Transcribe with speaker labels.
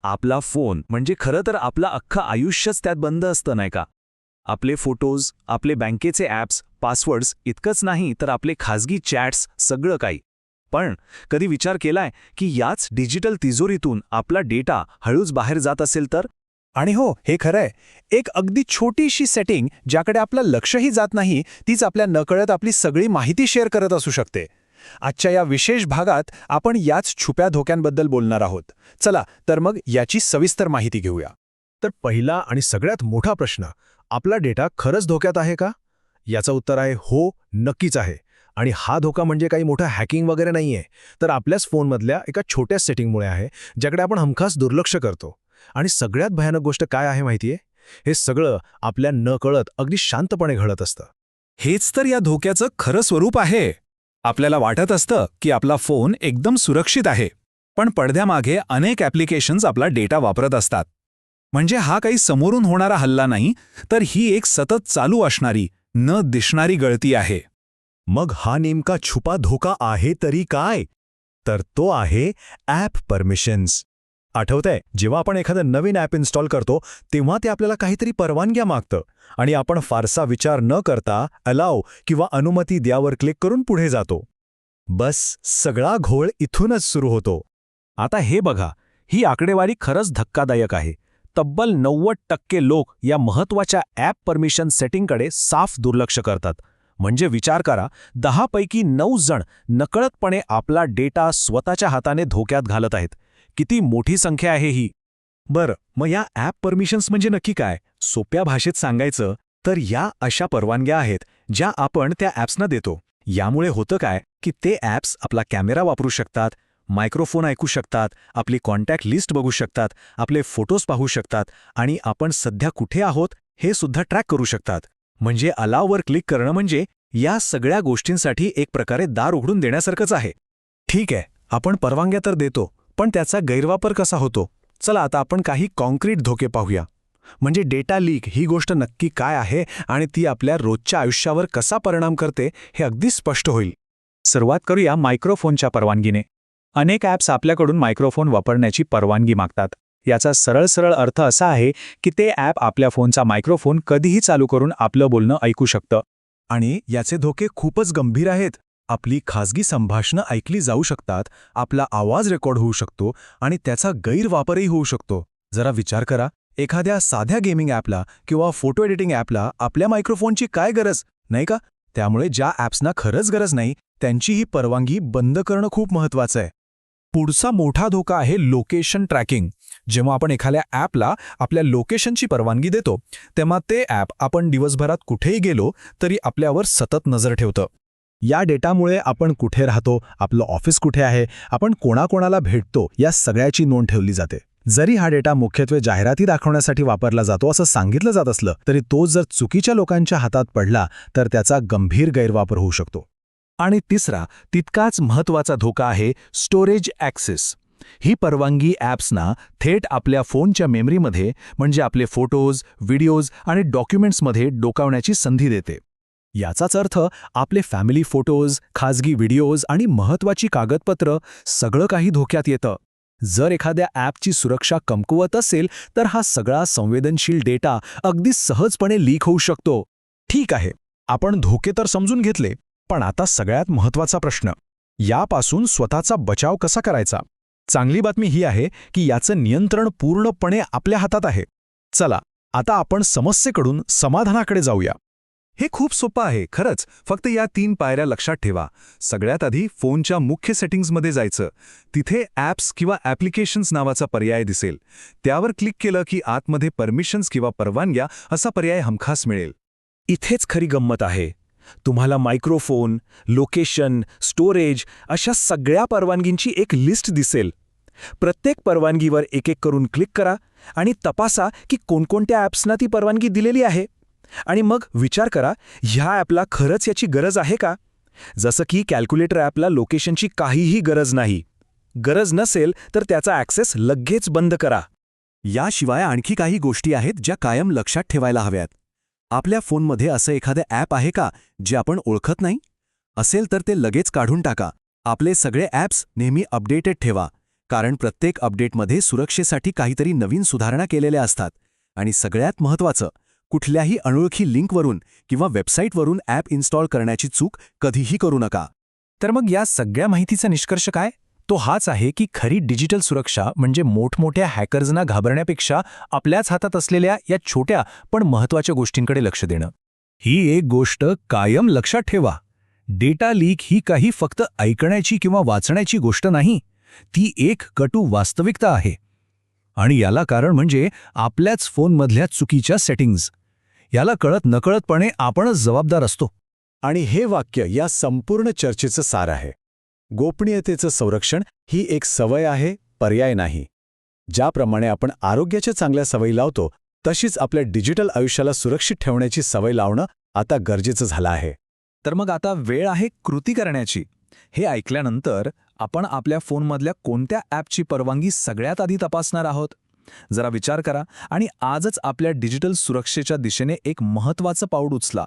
Speaker 1: आपला फोन म्हणजे खरं तर आपलं अख्खं आयुष्यच त्यात बंद असतं नाही का? आपले फोटोज, आपले बँकेचे ॲप्स, पासवर्ड्स इतकंच नाही तर आपले खाजगी चॅट्स सगळं काही. पण कधी विचार केलाय की याच डिजिटल तिजोरीतून आपला डेटा हळूच बाहेर जात असेल तर?
Speaker 2: आणि हो, हे खरंय. एक अगदी छोटीशी सेटिंग ज्याकडे आपलं लक्षही जात नाही, तीच आपल्या नकळत आपली सगळी माहिती शेअर करत असू शकते. आजच्या या विशेष भागात आपण याच छुप्या धोक्यांबद्दल बोलणार आहोत. चला तर मग याची सविस्तर माहिती घेऊया. तर पहिला आणि सगळ्यात मोठा प्रश्न, आपला डेटा खरंच धोक्यात आहे का? याचं उत्तर आहे हो, नक्कीच आहे. आणि हा धोका म्हणजे काही मोठा हॅकिंग वगैरे नाहीये, तर आपल्याच फोनमधल्या एका छोट्या सेटिंगमुळे आहे, ज्याकडे आपण हमखास दुर्लक्ष करतो. आणि सगळ्यात भयानक गोष्ट काय आहे माहितीये? हे सगळं आपल्या नकळत अगदी शांतपणे घडत असतं.
Speaker 3: हेच तर या धोक्याचं खरं स्वरूप आहे. आपल्याला वाटत असतं की आपला फोन एकदम सुरक्षित आहे, पण पडद्यामागे अनेक ॲप्लिकेशन्स आपला डेटा वापरत असतात. म्हणजे हा काही समोरून होणारा हल्ला नाही, तर ही एक सतत चालू असणारी, न दिसणारी गळती आहे.
Speaker 2: मग हा नेमका छुपा धोका आहे तरी काय? तर तो आहे ॲप परमिशन्स. आठवतंय, जेव्हा आपण एखादं नवीन ॲप इन्स्टॉल करतो तेव्हा ते आपल्याला काहीतरी परवानग्या मागतं आणि आपण फारसा विचार न करता अलाव किंवा अनुमती द्यावर क्लिक करून पुढे जातो. बस सगळा घोळ इथूनच सुरू होतो.
Speaker 3: आता हे बघा, ही आकडेवारी खरंच धक्कादायक आहे. तब्बल 90% लोक या महत्त्वाच्या ॲप परमिशन सेटिंगकडे साफ दुर्लक्ष करतात. म्हणजे विचार करा, 10 पैकी 9 जण नकळतपणे आपला डेटा स्वतःच्या हाताने धोक्यात घालत आहेत. किती मोठी संख्या आहे ही.
Speaker 2: बरं, मग या ॲप परमिशन्स म्हणजे नक्की काय? सोप्या भाषेत सांगायचं तर या अशा परवानग्या आहेत ज्या आपण त्या ॲप्सना देतो. यामुळे होतं काय की ते ॲप्स आपला कॅमेरा वापरू शकतात, मायक्रोफोन ऐकू शकतात, आपली कॉन्टॅक्ट लिस्ट बघू शकतात, आपले फोटोज पाहू शकतात आणि आपण सध्या कुठे आहोत हे सुद्धा ट्रॅक करू शकतात. म्हणजे अलाववर क्लिक करणं म्हणजे या सगळ्या गोष्टींसाठी एक प्रकारे दार उघडून देण्यासारखंच आहे. ठीक आहे, आपण परवानग्या तर देतो, पण त्याचा गैरवापर कसा होतो? चला आता आपण काही कॉन्क्रीट धोके पाहूया. म्हणजे डेटा लीक ही गोष्ट नक्की काय आहे आणि ती आपल्या रोजच्या आयुष्यावर कसा परिणाम करते हे अगदी स्पष्ट होईल.
Speaker 3: सुरुवात करूया मायक्रोफोनच्या परवानगीने. अनेक ॲप्स आपल्याकडून मायक्रोफोन वापरण्याची परवानगी मागतात. याचा सरळ अर्थ असा आहे की ते ॲप आपल्या फोनचा मायक्रोफोन कधीही चालू करून आपलं बोलणं ऐकू शकतं.
Speaker 2: आणि याचे धोके खूपच गंभीर आहेत. आपली खाजगी संभाषणं ऐकली जाऊ शकतात, आपला आवाज रेकॉर्ड होऊ शकतो आणि त्याचा गैरवापरही होऊ शकतो. जरा विचार करा, एखाद्या साध्या गेमिंग ॲपला किंवा फोटो एडिटिंग ॲपला आपल्या मायक्रोफोनची काय गरज, नाही का? त्यामुळे ज्या ॲप्सना खरंच गरज नाही त्यांची ही परवानगी बंद करणं खूप महत्त्वाचं आहे. पुढचा मोठा धोका आहे लोकेशन ट्रॅकिंग. जेव्हा आपण एखाद्या ॲपला आपल्या लोकेशनची परवानगी देतो, तेव्हा ते ॲप आपण दिवसभरात कुठेही गेलो तरी आपल्यावर सतत नजर ठेवतं. या डेटामुळे आपण कुठे राहतो, आपलं ऑफिस कुठे आहे, आपण कोणाकोणाला भेटतो या सगळ्याची नोंद ठेवली जाते. जरी हा डेटा मुख्यत्वे जाहिराती दाखवण्यासाठी वापरला जातो असं सांगितलं जात असलं तरी तो जर चुकीच्या लोकांच्या हातात पडला तर त्याचा गंभीर गैरवापर होऊ शकतो.
Speaker 3: आणि तिसरा, तितकाच महत्त्वाचा धोका आहे स्टोरेज ॲक्सेस. ही परवानगी ॲप्सना थेट आपल्या फोनच्या मेमरीमध्ये म्हणजे आपले फोटोज, व्हिडिओज आणि डॉक्युमेंट्समध्ये डोकावण्याची संधी देते.
Speaker 2: याचाच अर्थ आपले फॅमिली फोटोज, खाजगी व्हिडिओज आणि महत्त्वाची कागदपत्र सगळं काही धोक्यात येतं. जर एखाद्या ॲपची सुरक्षा कमकुवत असेल तर हा सगळा संवेदनशील डेटा अगदी सहजपणे लीक होऊ शकतो. ठीक आहे, आपण धोके तर समजून घेतले, पण आता सगळ्यात महत्त्वाचा प्रश्न, यापासून स्वतःचा बचाव कसा करायचा? चांगली बातमी ही आहे की याचं नियंत्रण पूर्णपणे आपल्या हातात आहे. चला, आता आपण समस्येकडून समाधानाकडे जाऊया.
Speaker 1: हे खूप सोपं आहे खरंच. फक्त या 3 पायऱ्या लक्षात ठेवा. सगळ्यात आधी फोनच्या मुख्य सेटिंग्जमध्ये जायचं. तिथे ॲप्स किंवा ॲप्लिकेशन्स नावाचा पर्याय दिसेल. त्यावर क्लिक केलं की आतमध्ये परमिशन्स किंवा परवानग्या असा पर्याय हमखास मिळेल.
Speaker 3: इथेच खरी गंमत आहे. तुम्हाला मायक्रोफोन, लोकेशन, स्टोरेज अशा सगळ्या परवानगींची एक लिस्ट दिसेल. प्रत्येक परवानगीवर एक करून क्लिक करा आणि तपासा की कोणकोणत्या ॲप्सना ती परवानगी दिलेली आहे. आणि मग विचार करा, ह्या ॲपला खरंच याची गरज आहे का? जसं की कॅल्क्युलेटर ॲपला लोकेशनची काहीही गरज नाही. गरज नसेल तर त्याचा ॲक्सेस लगेच बंद करा.
Speaker 1: याशिवाय आणखी काही गोष्टी आहेत ज्या कायम लक्षात ठेवायला हव्यात. आपल्या फोनमध्ये असं एखादं ॲप आहे का जे आपण ओळखत नाही? असेल तर ते लगेच काढून टाका. आपले सगळे ॲप्स नेहमी अपडेटेड ठेवा.
Speaker 2: कारण प्रत्येक अपडेटमध्ये सुरक्षेसाठी काहीतरी नवीन सुधारणा केलेल्या असतात. आणि सगळ्यात महत्त्वाचं, कुठल्याही अनोळखी लिंकवरून किंवा वेबसाईटवरून ॲप इन्स्टॉल करण्याची चूक कधीही करू नका.
Speaker 3: तर मग या सगळ्या माहितीचा निष्कर्ष काय? तो हाच आहे की खरी डिजिटल सुरक्षा म्हणजे मोठमोठ्या हॅकर्सना घाबरण्यापेक्षा आपल्याच हातात असलेल्या या छोट्या पण महत्त्वाच्या गोष्टींकडे लक्ष देणं. ही एक गोष्ट कायम लक्षात ठेवा. डेटा लीक ही काही फक्त ऐकण्याची किंवा वाचण्याची गोष्ट नाही, ती एक कटू वास्तविकता आहे. आणि याला कारण म्हणजे आपल्याच फोनमधल्या चुकीच्या सेटिंग्ज. याला कळत नकळतपणे आपणच जबाबदार असतो.
Speaker 2: आणि हे वाक्य या संपूर्ण चर्चेचं सार आहे. गोपनीयतेचं संरक्षण ही एक सवय आहे, पर्याय नाही. ज्याप्रमाणे आपण आरोग्याच्या चांगल्या सवयी लावतो, तशीच आपल्या डिजिटल आयुष्याला सुरक्षित ठेवण्याची सवय लावणं आता गरजेचं झालं आहे.
Speaker 1: तर मग आता वेळ आहे कृती करण्याची. हे ऐकल्यानंतर आपण आपल्या फोनमधल्या कोणत्या ॲपची परवानगी सगळ्यात आधी तपासणार आहोत? जरा विचार करा आणि आजच आपल्या डिजिटल सुरक्षेच्या दिशेने एक महत्त्वाचं पाऊल उचला.